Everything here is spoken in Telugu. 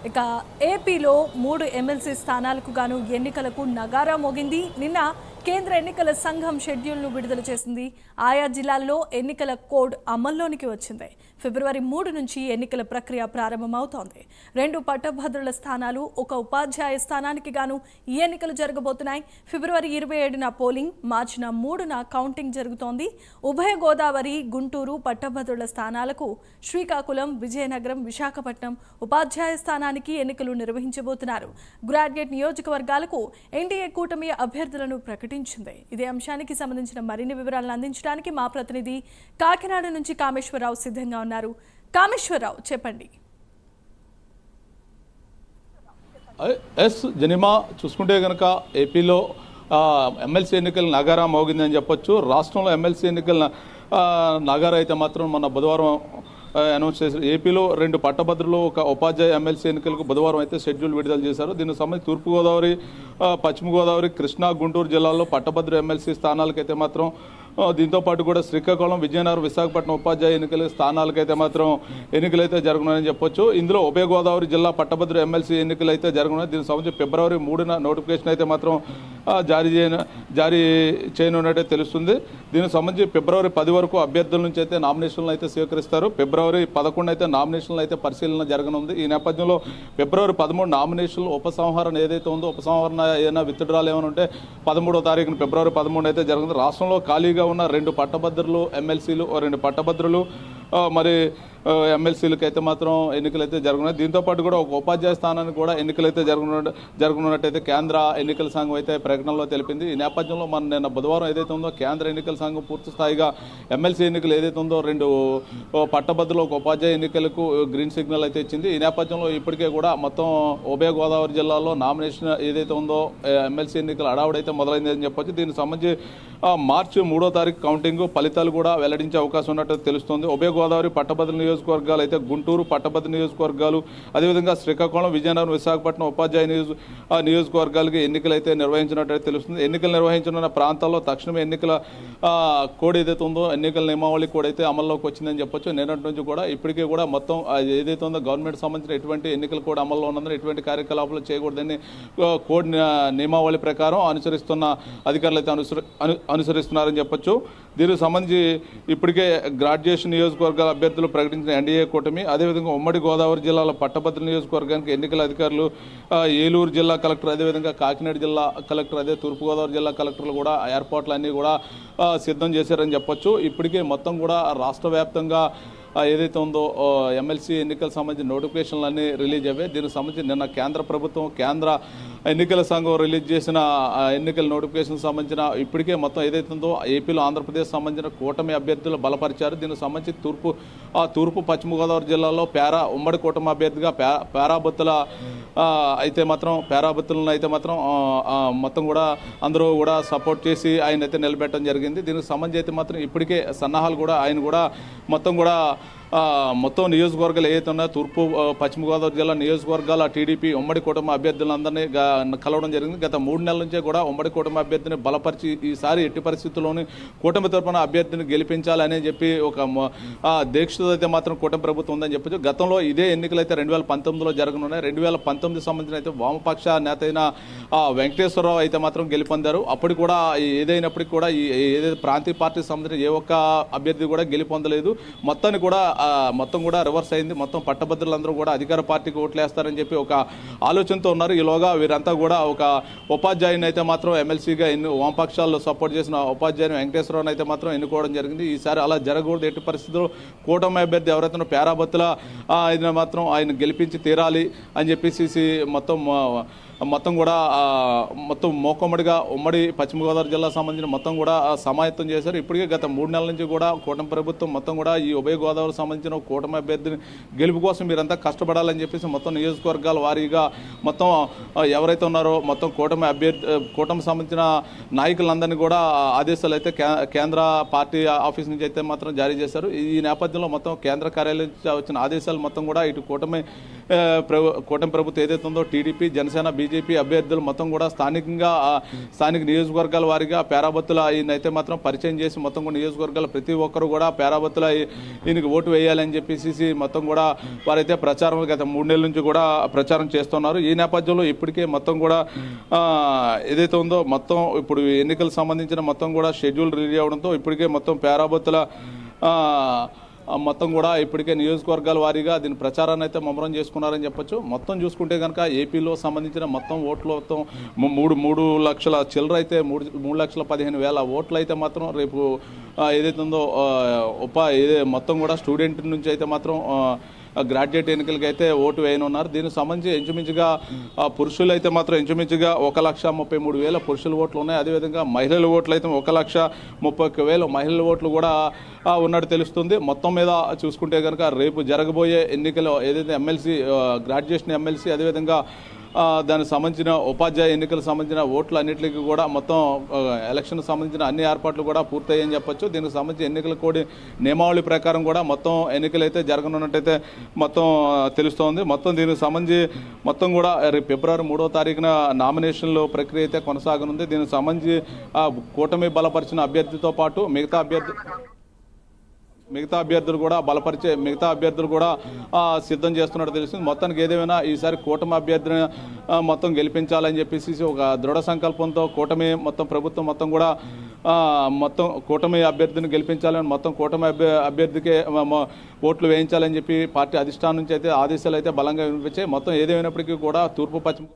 ఇక ఏపీలో 3 ఎమ్మెల్సీ స్థానాలకు గాను ఎన్నికలకు నగారా మోగింది. నిన్న కేంద్ర ఎన్నికల సంఘం షెడ్యూల్ను విడుదల చేసింది. ఆయా జిల్లాల్లో ఎన్నికల కోడ్ అమల్లోనికి వచ్చింది. ఫిబ్రవరి 3 నుంచి ఎన్నికల ప్రక్రియ ప్రారంభమవుతోంది. 2 పట్టభద్రుల స్థానాలు, 1 ఉపాధ్యాయ స్థానానికి గాను ఈ ఎన్నికలు జరగబోతున్నాయి. ఫిబ్రవరి 27న పోలింగ్, మార్చిన 3న కౌంటింగ్ జరుగుతోంది. ఉభయ గోదావరి, గుంటూరు పట్టభద్రుల స్థానాలకు, శ్రీకాకుళం, విజయనగరం, విశాఖపట్నం ఉపాధ్యాయ స్థానానికి ఎన్నికలు నిర్వహించబోతున్నారు. గ్రాడ్యుయేట్ నియోజకవర్గాలకు ఎన్డీఏ కూటమి అభ్యర్థులను ప్రకటించింది. ఇదే అంశానికి సంబంధించిన మరిన్ని వివరాలను అందించడానికి మా ప్రతినిధి కాకినాడ నుంచి కామేశ్వరరావు సిద్ధంగా ఉన్నారు. కామేశ్వరరావు, చెప్పండి. జనిమా, చూసుకుంటే కనుక ఏపీలో ఎమ్మెల్సీ ఎన్నికలు నగారా మోగిందని చెప్పొచ్చు. రాష్ట్రంలో ఎమ్మెల్సీ ఎన్నికల నగారా అయితే మాత్రం మొన్న బుధవారం అనౌన్స్ చేశారు. ఏపీలో 2 పట్టభద్రులు, 1 ఉపాధ్యాయ ఎమ్మెల్సీ ఎన్నికలకు బుధవారం అయితే షెడ్యూల్ విడుదల చేశారు. దీనికి సంబంధించి తూర్పుగోదావరి, పశ్చిమ గోదావరి, కృష్ణా, గుంటూరు జిల్లాల్లో పట్టభద్రు ఎమ్మెల్సీ స్థానాలకైతే మాత్రం, దీంతో పాటు కూడా శ్రీకాకుళం, విజయనగరం, విశాఖపట్నం ఉపాధ్యాయ ఎన్నికల స్థానాలకైతే మాత్రం ఎన్నికలైతే జరగనున్నాయని చెప్పొచ్చు. ఇందులో ఉభయ గోదావరి జిల్లా పట్టభద్రు ఎమ్మెల్సీ ఎన్నికలు అయితే జరగనున్నాయి. దీనికి సంబంధించి ఫిబ్రవరి 3న నోటిఫికేషన్ అయితే మాత్రం జారీ చేయనున్నట్టే తెలుస్తుంది. దీనికి సంబంధించి ఫిబ్రవరి 10 వరకు అభ్యర్థుల నుంచి అయితే నామినేషన్లు అయితే స్వీకరిస్తారు. ఫిబ్రవరి 11 అయితే నామినేషన్లు అయితే పరిశీలన జరగనుంది. ఈ నేపథ్యంలో ఫిబ్రవరి 13 నామినేషన్లు ఉపసంహరణ ఏదైతే ఉందో, ఉపసంహరణ ఏదైనా విత్డ్రాలు ఏమైనా ఉంటే 13వ తారీఖున ఫిబ్రవరి 13 అయితే జరుగుతుంది. రాష్ట్రంలో ఖాళీగా ఉన్న 2 పట్టభద్రులు ఎమ్మెల్సీలు, 2 పట్టభద్రులు మరి ఎమ్మెల్సీలకు అయితే మాత్రం ఎన్నికలైతే జరుగుతున్నాయి. దీంతో పాటు కూడా 1 ఉపాధ్యాయ స్థానానికి కూడా ఎన్నికలైతే జరగనున్నట్టయితే కేంద్ర ఎన్నికల సంఘం అయితే ప్రకటనలో తెలిపింది. ఈ నేపథ్యంలో మన నిన్న బుధవారం ఏదైతే ఉందో కేంద్ర ఎన్నికల సంఘం పూర్తి స్థాయిగా ఎమ్మెల్సీ ఎన్నికలు ఏదైతే ఉందో 2 పట్టభద్రులు, 1 ఉపాధ్యాయ ఎన్నికలకు గ్రీన్ సిగ్నల్ అయితే ఇచ్చింది. ఈ నేపథ్యంలో ఇప్పటికే కూడా మొత్తం ఉభయ గోదావరి జిల్లాలో నామినేషన్ ఏదైతే ఉందో ఎమ్మెల్సీ ఎన్నికల అడావుడైతే మొదలైందని చెప్పొచ్చు. దీనికి సంబంధించి మార్చి 3వ తారీఖు కౌంటింగ్ ఫలితాలు కూడా వెల్లడించే అవకాశం ఉన్నట్టు తెలుస్తుంది. ఉభయ గోదావరి పట్టభద్రుల నియోజకవర్గాలు అయితే గుంటూరు పట్టభద్రుల నియోజకవర్గాలు, అదేవిధంగా శ్రీకాకుళం, విజయనగరం, విశాఖపట్నం ఉపాధ్యాయ నియోజకవర్గాలకి ఎన్నికలు అయితే నిర్వహించినట్టు తెలుస్తుంది. ఎన్నికలు నిర్వహించనున్న ప్రాంతాల్లో తక్షణమే ఎన్నికల కోడ్ ఏదైతే ఉందో, ఎన్నికల నియమావళి కోడ్ అయితే అమల్లోకి వచ్చిందని చెప్పొచ్చు. నిన్నటి నుంచి కూడా ఇప్పటికీ కూడా మొత్తం ఏదైతే ఉందో గవర్నమెంట్ సంబంధించిన ఎటువంటి ఎన్నికల కోడ్ అమల్లో ఉన్నందున ఎటువంటి కార్యకలాపాలు చేయకూడదని కోడ్ నియమావళి ప్రకారం అనుసరిస్తున్న అధికారులు అయితే అనుసరిస్తున్నారని చెప్పొచ్చు. దీనికి సంబంధించి ఇప్పటికే గ్రాడ్యుయేషన్ నియోజకవర్గాల అభ్యర్థులు ప్రకటించిన ఎన్డీఏ కూటమి, అదేవిధంగా ఉమ్మడి గోదావరి జిల్లాల పట్టభద్రుల నియోజకవర్గానికి ఎన్నికల అధికారులు ఏలూరు జిల్లా కలెక్టర్, అదేవిధంగా కాకినాడ జిల్లా కలెక్టర్, అదే తూర్పుగోదావరి జిల్లా కలెక్టర్లు కూడా ఏర్పాట్లన్నీ కూడా సిద్ధం చేశారని చెప్పొచ్చు. ఇప్పటికే మొత్తం కూడా రాష్ట్ర వ్యాప్తంగా ఏదైతే ఉందో ఎమ్మెల్సీ ఎన్నికలకు సంబంధించిన నోటిఫికేషన్లు అన్నీ రిలీజ్ అయ్యాయి. దీనికి సంబంధించి నిన్న కేంద్ర ప్రభుత్వం, కేంద్ర ఎన్నికల సంఘం రిలీజ్ చేసిన ఎన్నికల నోటిఫికేషన్ సంబంధించిన ఇప్పటికే మొత్తం ఏదైతే ఉందో ఏపీలో ఆంధ్రప్రదేశ్ సంబంధించిన కూటమి అభ్యర్థులు బలపరిచారు. దీనికి సంబంధించి తూర్పు పశ్చిమ గోదావరి జిల్లాలో ఉమ్మడి కూటమి అభ్యర్థిగా పేరాబత్తుల అయితే మాత్రం పేరాబత్తులను అయితే మాత్రం మొత్తం కూడా అందరూ కూడా సపోర్ట్ చేసి ఆయన అయితే నిలబెట్టడం జరిగింది. దీనికి సంబంధించి అయితే మాత్రం ఇప్పటికే సన్నాహాలు కూడా ఆయన కూడా మొత్తం నియోజకవర్గాలు ఏదైతే ఉన్నాయో తూర్పు పశ్చిమ గోదావరి జిల్లా నియోజకవర్గాల టీడీపీ ఉమ్మడి కూటమి అభ్యర్థులందరినీ కలవడం జరిగింది. గత 3 నెలల నుంచే కూడా ఉమ్మడి కూటమి అభ్యర్థిని బలపరిచి ఈసారి ఎట్టి పరిస్థితుల్లోని కూటమి తరఫున అభ్యర్థిని గెలిపించాలని చెప్పి ఒక దీక్షతో అయితే మాత్రం కూటమి ప్రభుత్వం ఉందని చెప్పచ్చు. గతంలో ఇదే ఎన్నికలైతే 2019లో జరగనున్నాయి. 2019 సంబంధించిన అయితే వామపక్ష నేత అయిన వెంకటేశ్వరరావు అయితే మాత్రం గెలుపొందారు. అప్పుడు కూడా ఏదైనప్పటికీ కూడా ఏదైతే ప్రాంతీయ పార్టీకి సంబంధించిన ఏ ఒక్క అభ్యర్థి కూడా గెలుపొందలేదు. మొత్తం కూడా రివర్స్ అయింది. మొత్తం పట్టభద్రులందరూ కూడా అధికార పార్టీకి ఓట్లేస్తారని చెప్పి ఒక ఆలోచనతో ఉన్నారు. ఈలోగా వీరంతా కూడా ఒక ఉపాధ్యాయుని అయితే మాత్రం ఎమ్మెల్సీగా వామపక్షాల్లో సపోర్ట్ చేసిన ఉపాధ్యాయుని వెంకటేశ్వరరావుని అయితే మాత్రం ఎన్నుకోవడం జరిగింది. ఈసారి అలా జరగకూడదు. ఎట్టి పరిస్థితుల్లో కూటమి అభ్యర్థి ఎవరైతే పేరాబత్తుల ఆయన మాత్రం ఆయన గెలిపించి తీరాలి అని చెప్పేసి మొత్తం కూడా మోకమ్మడిగా ఉమ్మడి పశ్చిమ గోదావరి జిల్లా సంబంధించిన మొత్తం కూడా సమాయత్తం చేశారు. ఇప్పటికే గత 3 నెలల నుంచి కూడా కూటమి ప్రభుత్వం మొత్తం కూడా ఈ ఉభయ గోదావరి సంబంధించిన కూటమి అభ్యర్థిని గెలుపు కోసం మీరంతా కష్టపడాలని చెప్పేసి మొత్తం నియోజకవర్గాల వారీగా మొత్తం ఎవరైతే ఉన్నారో మొత్తం కూటమి సంబంధించిన నాయకులందరినీ కూడా ఆదేశాలు అయితే కేంద్ర పార్టీ ఆఫీస్ నుంచి అయితే మాత్రం జారీ చేశారు. ఈ నేపథ్యంలో మొత్తం కేంద్ర కార్యాలయం వచ్చిన ఆదేశాలు మొత్తం కూడా ఇటు కూటమి ప్రభుత్వం ఏదైతే ఉందో టీడీపీ, జనసేన, బీజేపీ అభ్యర్థులు మొత్తం కూడా స్థానిక నియోజకవర్గాల వారీగా పేరాబత్తుల ఈయనైతే మాత్రం పరిచయం చేసి మొత్తం కూడా నియోజకవర్గాల ప్రతి ఒక్కరు కూడా పేరాబత్తుల ఈయనకి ఓటు వేయాలని చెప్పేసి మొత్తం కూడా వారైతే ప్రచారం గత 3 నెలల నుంచి కూడా ప్రచారం చేస్తున్నారు. ఈ నేపథ్యంలో ఇప్పటికే మొత్తం కూడా ఏదైతే ఉందో మొత్తం ఇప్పుడు ఎన్నికలకు సంబంధించిన మొత్తం కూడా షెడ్యూల్ రిలీజ్ అవడంతో ఇప్పటికే మొత్తం పేరాబత్తుల మొత్తం కూడా ఇప్పటికే నియోజకవర్గాల వారీగా దీని ప్రచారాన్ని అయితే ముమ్మరం చేసుకున్నారని చెప్పొచ్చు. మొత్తం చూసుకుంటే కనుక ఏపీలో సంబంధించిన మొత్తం ఓట్లు మొత్తం 3 లక్షల చిల్లర అయితే 3,15,000 ఓట్లు అయితే మాత్రం రేపు ఏదైతే ఉందో మొత్తం కూడా స్టూడెంట్ నుంచి అయితే మాత్రం గ్రాడ్యుయేట్ ఎన్నికలకి అయితే ఓటు వేయనున్నారు. దీనికి సంబంధించి ఇంచుమించుగా పురుషులు అయితే మాత్రం ఇంచుమించుగా 1,33,000 పురుషుల ఓట్లు ఉన్నాయి. అదేవిధంగా మహిళల ఓట్లు అయితే 1,31,000 మహిళల ఓట్లు కూడా ఉన్నట్టు తెలుస్తుంది. మొత్తం మీద చూసుకుంటే కనుక రేపు జరగబోయే ఎన్నికలు ఏదైతే ఎమ్మెల్సీ గ్రాడ్యుయేషన్ ఎమ్మెల్సీ అదేవిధంగా దానికి సంబంధించిన ఉపాధ్యాయ ఎన్నికలకు సంబంధించిన ఓట్లు అన్నింటికి కూడా మొత్తం ఎలక్షన్కి సంబంధించిన అన్ని ఏర్పాట్లు కూడా పూర్తయ్యని చెప్పొచ్చు. దీనికి సంబంధించి ఎన్నికల కోడ్ నియమావళి ప్రకారం కూడా మొత్తం ఎన్నికలు అయితే జరగనున్నట్టయితే మొత్తం తెలుస్తోంది. మొత్తం దీనికి సంబంధించి మొత్తం కూడా రేపు ఫిబ్రవరి 3వ తారీఖున నామినేషన్ల ప్రక్రియ అయితే కొనసాగనుంది. దీనికి సంబంధించి కూటమి బలపరిచిన అభ్యర్థితో పాటు మిగతా అభ్యర్థులు కూడా మిగతా అభ్యర్థులు కూడా సిద్ధం చేస్తున్నట్టు తెలిసింది. మొత్తానికి ఏదేమైనా ఈసారి కూటమి అభ్యర్థిని మొత్తం గెలిపించాలని చెప్పేసి ఒక దృఢ సంకల్పంతో కూటమి మొత్తం ప్రభుత్వం మొత్తం కూడా మొత్తం కూటమి అభ్యర్థిని గెలిపించాలని మొత్తం కూటమి అభ్యర్థికే ఓట్లు వేయించాలని చెప్పి పార్టీ అధిష్టానం నుంచి అయితే ఆదేశాలు అయితే బలంగా వినిపించాయి. మొత్తం ఏదేమైనప్పటికీ కూడా తూర్పు పశ్చిమ